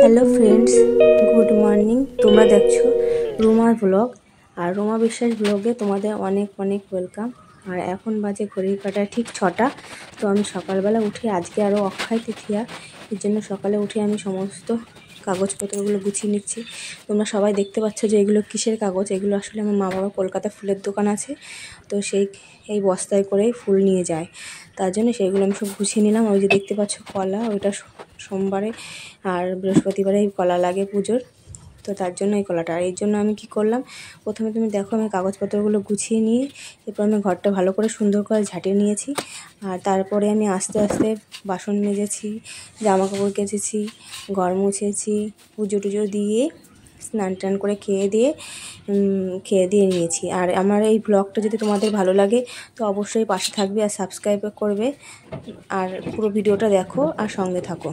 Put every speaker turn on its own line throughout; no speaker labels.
Hello friends, good morning. তোমরা দেখছো রুমার ব্লগ, আর রুমা বিশ্বাস ব্লগে তোমাদের অনেক অনেক ওয়েলকাম। আর এখন বাজে ঘড়ির কাঁটায় ঠিক 6টা। তো আমি সকালবেলা উঠে, আজকে আরও অক্ষয় তৃতীয়া, এর জন্য সকালে উঠে আমি সমস্ত কাগজপত্রগুলো গুছিয়ে নিচ্ছি। তোমরা সবাই দেখতে পাচ্ছ যে এগুলো কিসের কাগজ। এগুলো আসলে আমার মা বাবা কলকাতা ফুলের দোকান আছে, তো এই বস্তায় করেই ফুল নিয়ে যায়, তার জন্য সেইগুলো আমি সব গুছিয়ে নিলাম। ওই যে দেখতে পাচ্ছ কলা, ওইটা সোমবারে আর বৃহস্পতিবারে এই কলা লাগে পুজোর, তো তার জন্য এই কলাটা। আর এর জন্য আমি কি করলাম, প্রথমে তুমি দেখো আমি কাগজপত্রগুলো গুছিয়ে নিয়ে এরপর আমি ঘরটা ভালো করে সুন্দর করে ঝাঁটিয়ে নিয়েছি। আর তারপরে আমি আস্তে আস্তে বাসন মেজেছি, জামা কাপড় কেচেছি, ঘর মুছেছি, পুজো টুজো দিয়ে স্নান টান করে খেয়ে দিয়ে নিয়েছি। আর আমার এই ব্লগটা যদি তোমাদের ভালো লাগে তো অবশ্যই পাশে থাকবে আর সাবস্ক্রাইব করবে, আর পুরো ভিডিওটা দেখো আর সঙ্গে থাকো।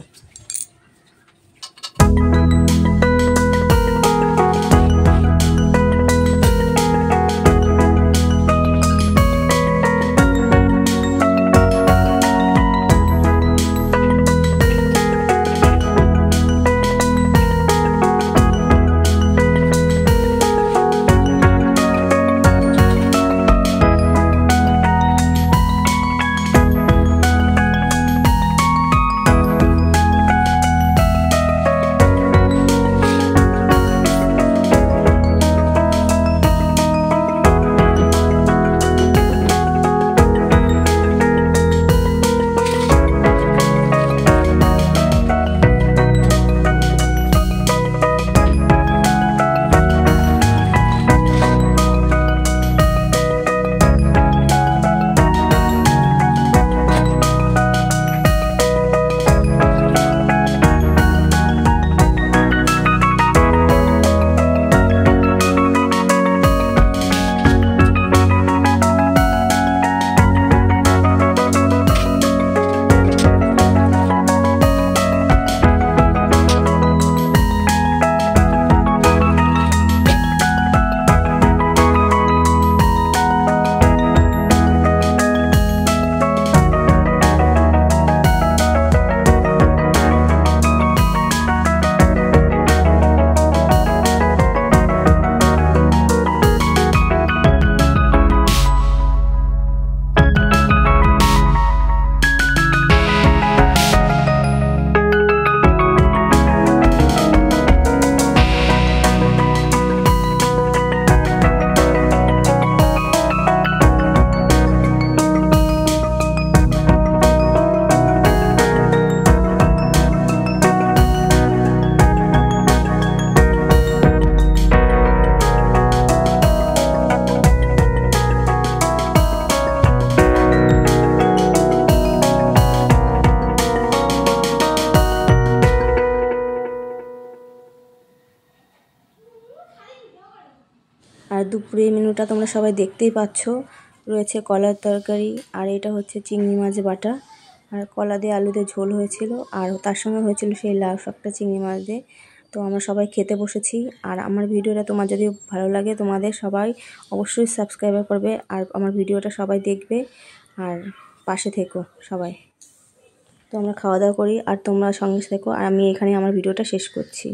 আর দুপুরের মেনুটা তোমরা সবাই দেখতেই পাচ্ছ, রয়েছে কলার তরকারি, আর এটা হচ্ছে চিংড়ি মাছ বাটা, আর কলা দিয়ে আলু দিয়ে ঝোল হয়েছিল, আর তার সঙ্গে হয়েছিল সেই লাউ শাকটা চিংড়ি মাছ দিয়ে। তো আমরা সবাই খেতে বসেছি। আর আমার ভিডিওটা তোমার যদি ভালো লাগে তোমাদের সবাই অবশ্যই সাবস্ক্রাইব করবে, আর আমার ভিডিওটা সবাই দেখবে আর পাশে থেকো সবাই। তো আমরা খাওয়া দাওয়া করি আর তোমরা সঙ্গে থেকো, আর আমি এখানে আমার ভিডিওটা শেষ করছি।